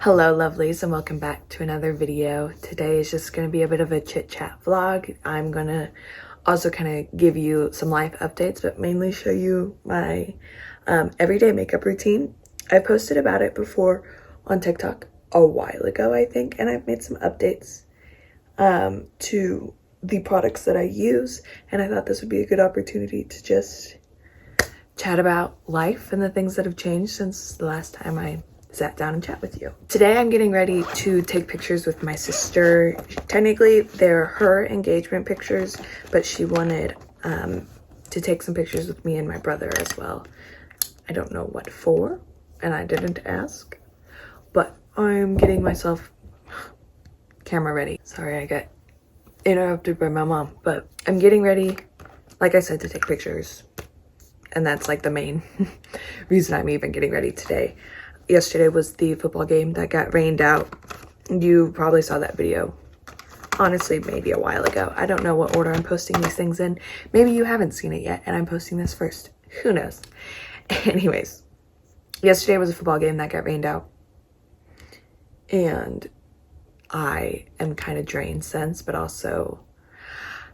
Hello lovelies, and welcome back to another video. Today is just going to be a bit of a chit chat vlog. I'm going to also kind of give you some life updates, but mainly show you my everyday makeup routine. I posted about it before on TikTok a while ago, I think, and I've made some updates to the products that I use, and I thought this would be a good opportunity to just chat about life and the things that have changed since the last time I sat down and chat with you. Today I'm getting ready to take pictures with my sister. Technically they're her engagement pictures, but she wanted to take some pictures with me and my brother as well. I don't know what for, and I didn't ask, but I'm getting myself camera ready. Sorry, I got interrupted by my mom, but I'm getting ready, like I said, to take pictures, and that's like the main reason I'm even getting ready today. Yesterday was the football game that got rained out. You probably saw that video, honestly, maybe a while ago. I don't know what order I'm posting these things in. Maybe you haven't seen it yet and I'm posting this first. Who knows? Anyways, yesterday was a football game that got rained out, and I am kind of drained since, but also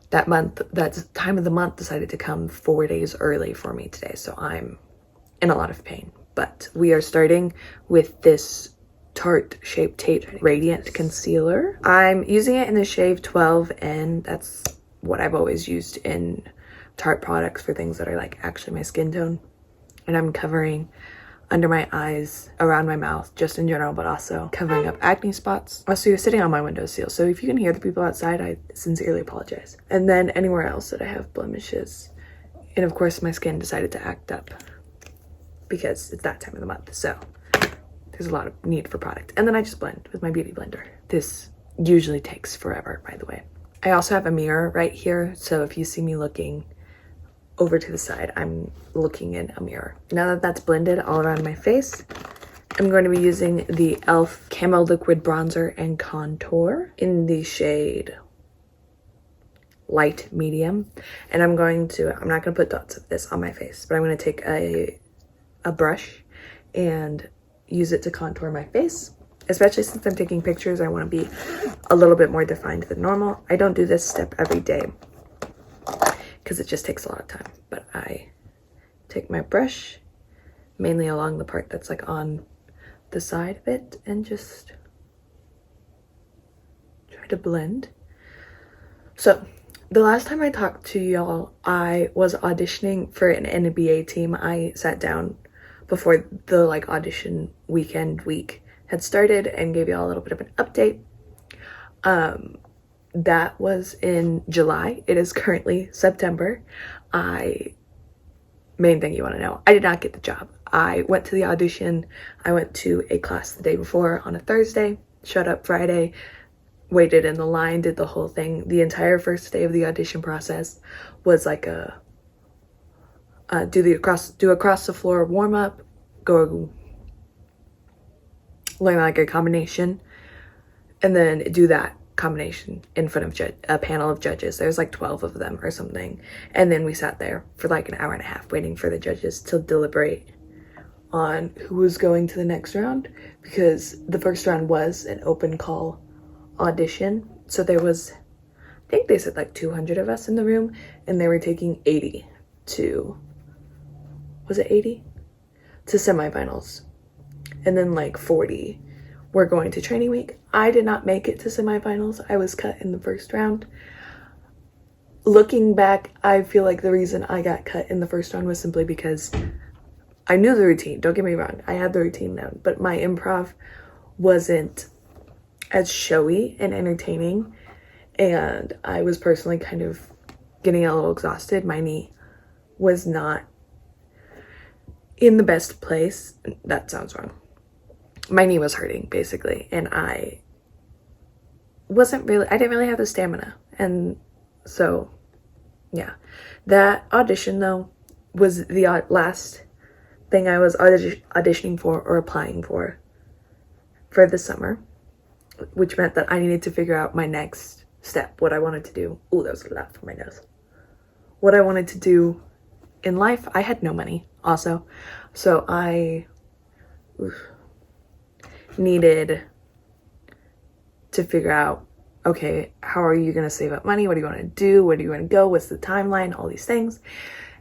that time of the month decided to come 4 days early for me today, so I'm in a lot of pain. But we are starting with this Tarte Shape Tape Radiant Concealer. I'm using it in the shade 12, and that's what I've always used in Tarte products for things that are like actually my skin tone. And I'm covering under my eyes, around my mouth, just in general, but also covering up acne spots. Also, you're sitting on my windowsill, so if you can hear the people outside, I sincerely apologize. And then anywhere else that I have blemishes. And of course, my skin decided to act up because it's that time of the month, so there's a lot of need for product. And then I just blend with my beauty blender. This usually takes forever, by the way. I also have a mirror right here, so if you see me looking over to the side, I'm looking in a mirror. Now that that's blended all around my face, I'm going to be using the e.l.f. Camo Liquid Bronzer and Contour in the shade Light Medium. And I'm not going to put dots of this on my face, but I'm going to take a brush and use it to contour my face. Especially since I'm taking pictures, I want to be a little bit more defined than normal. I don't do this step every day because it just takes a lot of time, but I take my brush mainly along the part that's like on the side of it and just try to blend. So the last time I talked to y'all, I was auditioning for an NBA team. I sat down before the like audition week had started and gave y'all a little bit of an update. That was in July. It is currently September. Main thing you want to know, I did not get the job. I went to the audition. I went to a class the day before on a Thursday, showed up Friday, waited in the line, did the whole thing. The entire first day of the audition process was like do across the floor warm up, go learn like a combination, and then do that combination in front of a panel of judges. There's like 12 of them or something, and then we sat there for like an hour and a half waiting for the judges to deliberate on who was going to the next round, because the first round was an open call audition. So there was, I think they said like 200 of us in the room, and they were taking 80 to, was it 80? To semifinals. And then like 40 were going to training week. I did not make it to semifinals. I was cut in the first round. Looking back, I feel like the reason I got cut in the first round was simply because I knew the routine. Don't get me wrong. I had the routine down, but my improv wasn't as showy and entertaining, and I was personally kind of getting a little exhausted. My knee was not in the best place. That sounds wrong. My knee was hurting basically, and I didn't really have the stamina. And so yeah, that audition though was the last thing I was auditioning for or applying for the summer, which meant that I needed to figure out my next step, what I wanted to do. Oh, that was a lot for my nose. What I wanted to do in life. I had no money also, so needed to figure out, okay, how are you going to save up money? What do you want to do? Where do you want to go? What's the timeline? All these things.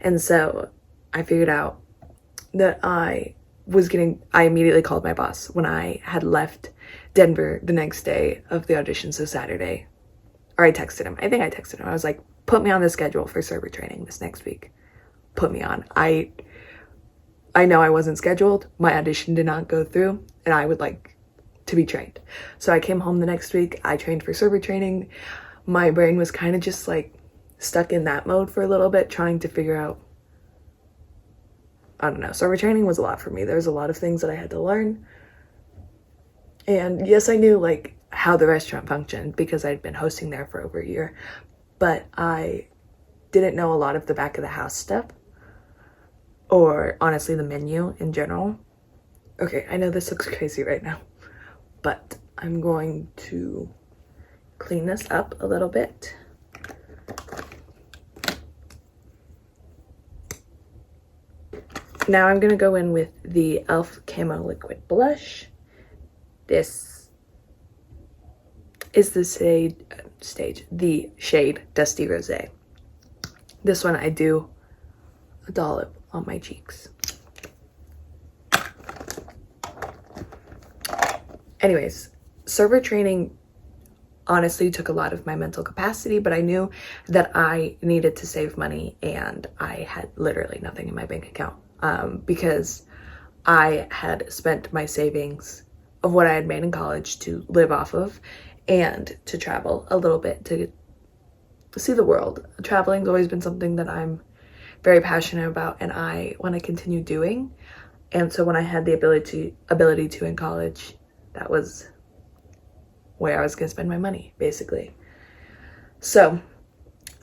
And so I figured out that I immediately called my boss when I had left Denver the next day of the audition, so Saturday. Or I texted him. I think I texted him. I was like, put me on the schedule for server training this next week. Put me on. I know I wasn't scheduled. My audition did not go through, and I would like to be trained. So I came home the next week. I trained for server training. My brain was kind of just like stuck in that mode for a little bit, trying to figure out, I don't know. Server training was a lot for me. There was a lot of things that I had to learn. And yes, I knew like how the restaurant functioned because I'd been hosting there for over a year, but I didn't know a lot of the back of the house stuff, or honestly the menu in general. Okay, I know this looks crazy right now, but I'm going to clean this up a little bit. Now I'm going to go in with the e.l.f. Camo Liquid Blush. This is the shade Dusty Rosé. This one I do a dollop on my cheeks. Anyways, server training honestly took a lot of my mental capacity, but I knew that I needed to save money, and I had literally nothing in my bank account because I had spent my savings of what I had made in college to live off of and to travel a little bit, to see the world. Traveling's always been something that I'm very passionate about and I want to continue doing. And so when I had the ability to in college, that was where I was going to spend my money, basically. So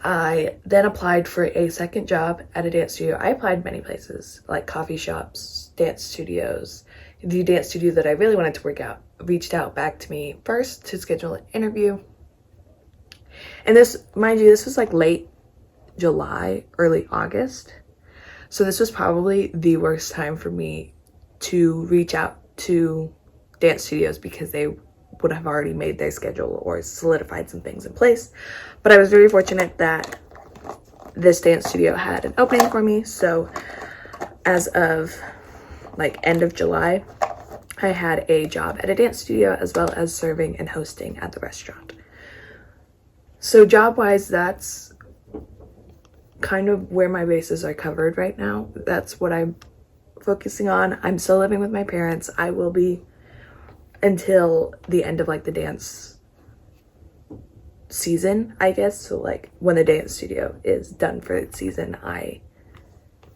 I then applied for a second job at a dance studio. I applied many places, like coffee shops, dance studios. The dance studio that I really wanted to work out reached out back to me first to schedule an interview. And this, mind you, this was like late July, early August. So this was probably the worst time for me to reach out to dance studios because they would have already made their schedule or solidified some things in place. But I was very fortunate that this dance studio had an opening for me. So as of like end of July, I had a job at a dance studio as well as serving and hosting at the restaurant. So job-wise, that's kind of where my bases are covered right now. That's what I'm focusing on. I'm still living with my parents. I will be until the end of like the dance season, I guess. So like when the dance studio is done for its season,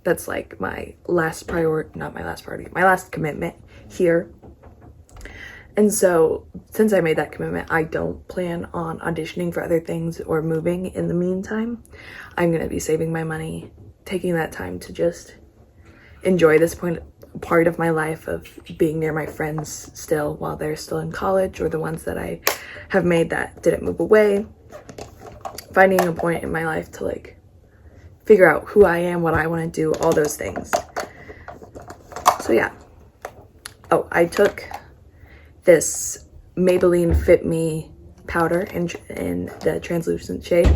that's like my last priority, not my last priority, my last commitment here. And so since I made that commitment, I don't plan on auditioning for other things or moving in the meantime. I'm going to be saving my money, taking that time to just enjoy this part of my life of being near my friends still while they're still in college, or the ones that I have made that didn't move away. Finding a point in my life to like figure out who I am, what I want to do, all those things. So yeah. Oh, I took this Maybelline Fit Me powder in the translucent shade,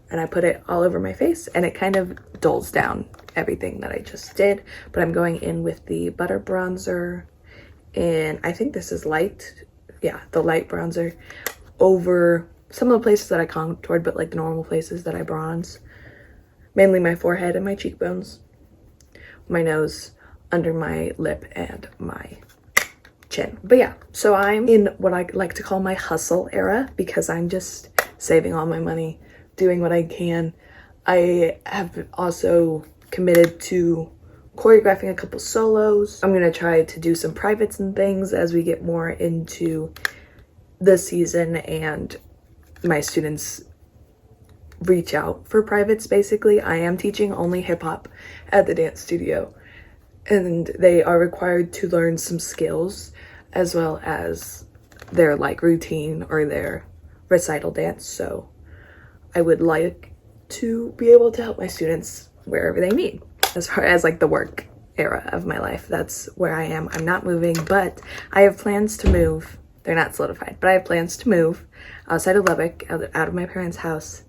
and I put it all over my face, and it kind of dulls down everything that I just did. But I'm going in with the butter bronzer, and I think this is light. Yeah, the light bronzer over some of the places that I contoured, but like the normal places that I bronze. Mainly my forehead and my cheekbones, my nose, under my lip, and my chin. But yeah, so I'm in what I like to call my hustle era because I'm just saving all my money, doing what I can. I have also committed to choreographing a couple solos. I'm gonna try to do some privates and things as we get more into the season and my students reach out for privates. Basically, I am teaching only hip-hop at the dance studio, and they are required to learn some skills as well as their like routine or their recital dance. So I would like to be able to help my students wherever they need as far as like the work era of my life. That's where I am. I'm not moving, but I have plans to move. They're not solidified, but I have plans to move outside of Lubbock, out of my parents' house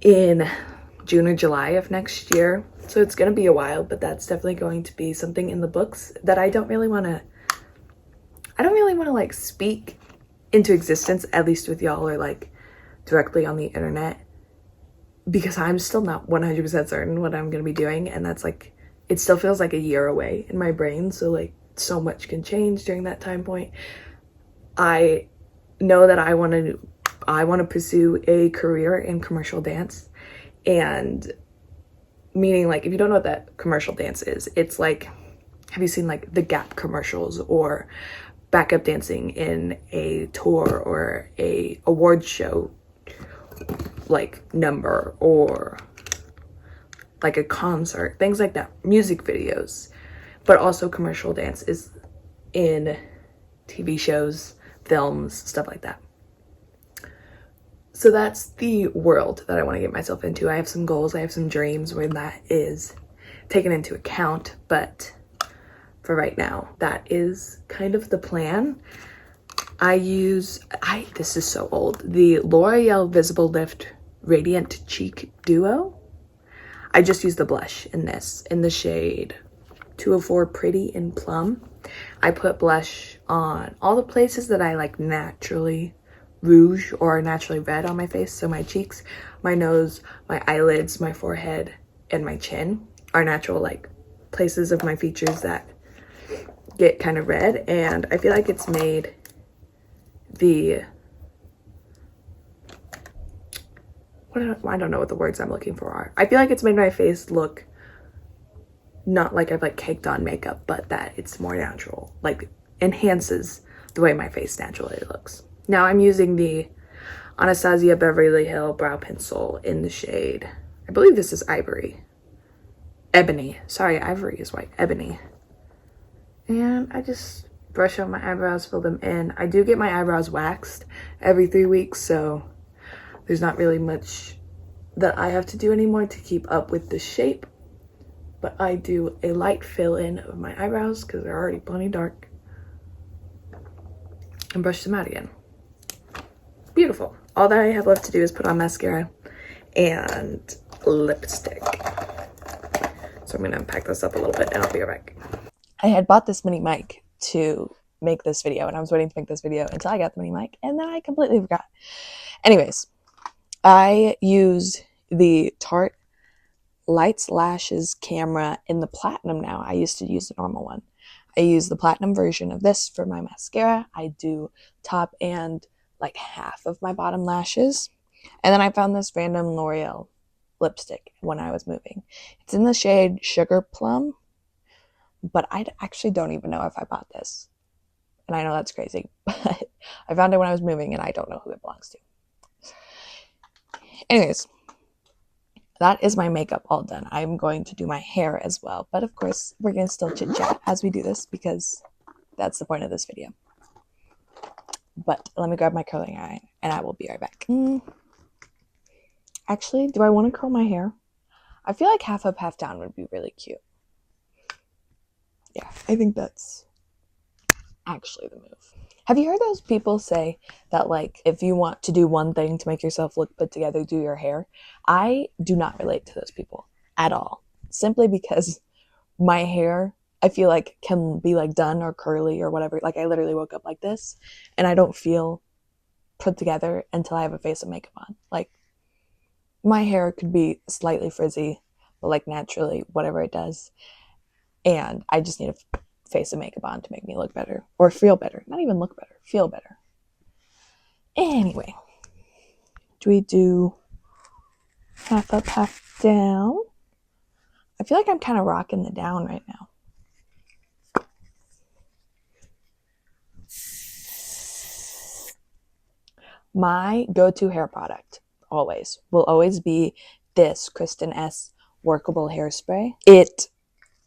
in June or July of next year. So it's going to be a while, but that's definitely going to be something in the books that I don't really want to like speak into existence, at least with y'all or like directly on the internet, because I'm still not 100% certain what I'm going to be doing. And that's like, it still feels like a year away in my brain. So like so much can change during that time point. I know that I want to pursue a career in commercial dance. And meaning, like, if you don't know what that commercial dance is, it's like, have you seen like the Gap commercials or backup dancing in a tour or a award show like number, or like a concert, things like that, music videos. But also commercial dance is in TV shows, films, stuff like that. So that's the world that I want to get myself into. I have some goals, I have some dreams where that is taken into account, but for right now, that is kind of the plan. This is so old, the L'Oreal Visible Lift Radiant Cheek Duo. I just used the blush in this, in the shade 204 Pretty in Plum. I put blush on all the places that I like naturally rouge or naturally red on my face. So my cheeks, my nose, my eyelids, my forehead, and my chin are natural like places of my features that get kind of red. And I feel like it's made the, I don't know what the words I'm looking for are. I feel like it's made my face look not like I've like caked on makeup, but that it's more natural, like enhances the way my face naturally looks. Now I'm using the Anastasia Beverly Hill brow pencil in the shade, I believe this is Ebony. Sorry, ivory is white, ebony. And I just brush out my eyebrows, fill them in. I do get my eyebrows waxed every 3 weeks, so there's not really much that I have to do anymore to keep up with the shape. But I do a light fill in of my eyebrows because they're already plenty dark, and brush them out again. Beautiful. All that I have left to do is put on mascara and lipstick. So I'm gonna pack this up a little bit and I'll be right back. I had bought this mini mic to make this video, and I was waiting to make this video until I got the mini mic, and then I completely forgot. Anyways, I use the Tarte Lights Lashes camera in the platinum now. I used to use the normal one. I use the platinum version of this for my mascara. I do top and like half of my bottom lashes. And then I found this random L'Oreal lipstick when I was moving. It's in the shade Sugar Plum, but I actually don't even know if I bought this. And I know that's crazy, but I found it when I was moving and I don't know who it belongs to. Anyways, that is my makeup all done. I'm going to do my hair as well. But of course, we're going to still chit chat as we do this because that's the point of this video. But let me grab my curling iron and I will be right back. Actually, do I want to curl my hair? I feel like half up, half down would be really cute. Yeah, I think that's actually the move. Have you heard those people say that, like, if you want to do one thing to make yourself look put together, do your hair? I do not relate to those people at all. Simply because my hair, I feel like, can be, like, done or curly or whatever. Like, I literally woke up like this, and I don't feel put together until I have a face of makeup on. Like, my hair could be slightly frizzy, but, like, naturally, whatever it does. And I just need a face of makeup on to make me look better or feel better. Not even look better, feel better. Anyway, do we do half up, half down? I feel like I'm kind of rocking the down right now. My go-to hair product will always be this Kristen S workable hairspray. It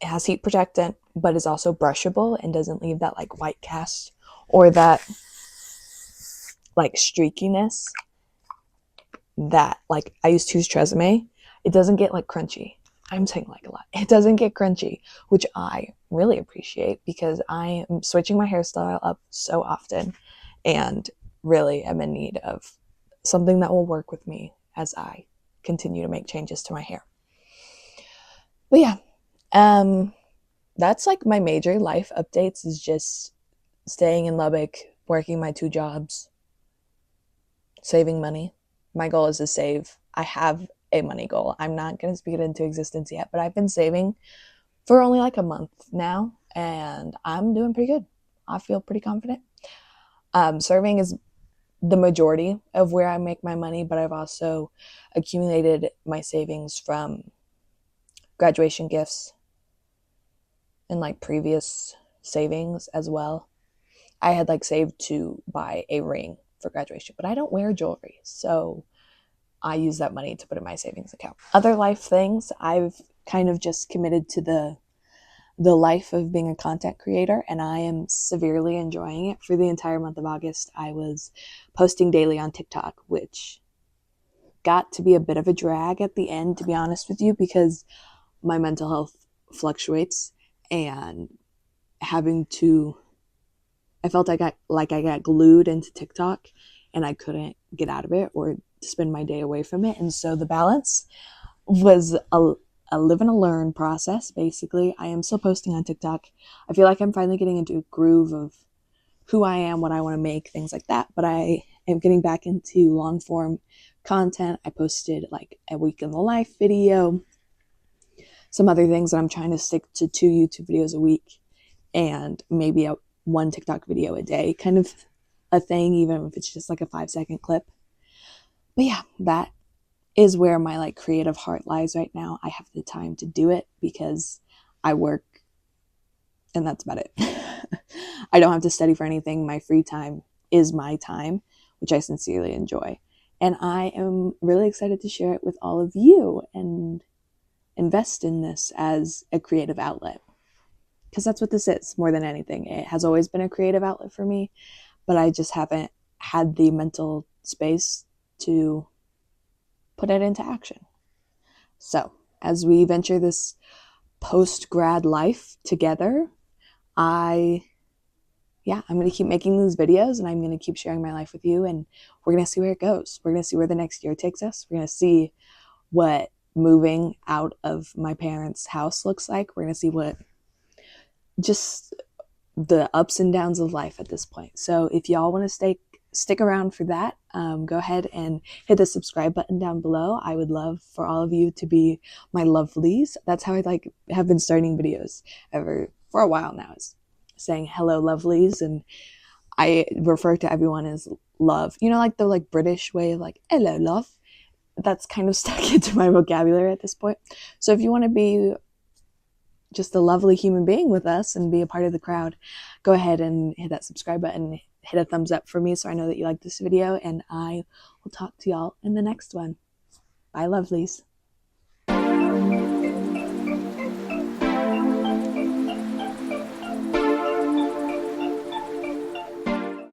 has heat protectant, but is also brushable and doesn't leave that like white cast or that like streakiness that like I used to use Tresemme. It doesn't get like crunchy. I'm saying like a lot. It doesn't get crunchy, which I really appreciate because I am switching my hairstyle up so often and really am in need of something that will work with me as I continue to make changes to my hair. But yeah, that's like my major life updates is just staying in Lubbock, working my 2 jobs, saving money. My goal is to save. I have a money goal. I'm not going to speak it into existence yet, but I've been saving for only like a month now, and I'm doing pretty good. I feel pretty confident. Serving is the majority of where I make my money, but I've also accumulated my savings from graduation gifts and like previous savings as well. I had like saved to buy a ring for graduation, but I don't wear jewelry, so I use that money to put in my savings account. Other life things, I've kind of just committed to the life of being a content creator, and I am severely enjoying it. For the entire month of August, I was posting daily on TikTok, which got to be a bit of a drag at the end, to be honest with you, because my mental health fluctuates, and having to I felt I got glued into TikTok and I couldn't get out of it or spend my day away from it. And so the balance was a live and a learn process, basically. I am still posting on TikTok. I feel like I'm finally getting into a groove of who I am, what I want to make, things like that. But I am getting back into long form content. I posted like a week in the life video, some other things that I'm trying to stick to 2 YouTube videos a week and maybe one TikTok video a day, kind of a thing, even if it's just like a 5-second clip. But yeah, that is where my like creative heart lies right now. I have the time to do it because I work, and that's about it. I don't have to study for anything. My free time is my time, which I sincerely enjoy. And I am really excited to share it with all of you and invest in this as a creative outlet. Because that's what this is more than anything. It has always been a creative outlet for me, but I just haven't had the mental space to put it into action. So as we venture this post-grad life together, I'm going to keep making these videos and I'm going to keep sharing my life with you, and we're going to see where it goes. We're going to see where the next year takes us. We're going to see what moving out of my parents' house looks like. We're going to see what just the ups and downs of life at this point. So if y'all want to stick around for that, go ahead and hit the subscribe button down below. I would love for all of you to be my lovelies. That's how I have been starting videos for a while now, is saying hello lovelies, and I refer to everyone as love. Like the British way of like hello love. That's kind of stuck into my vocabulary at this point. So if you want to be just a lovely human being with us and be a part of the crowd, go ahead and hit that subscribe button, hit a thumbs up for me so I know that you like this video, and I will talk to y'all in the next one. Bye, lovelies.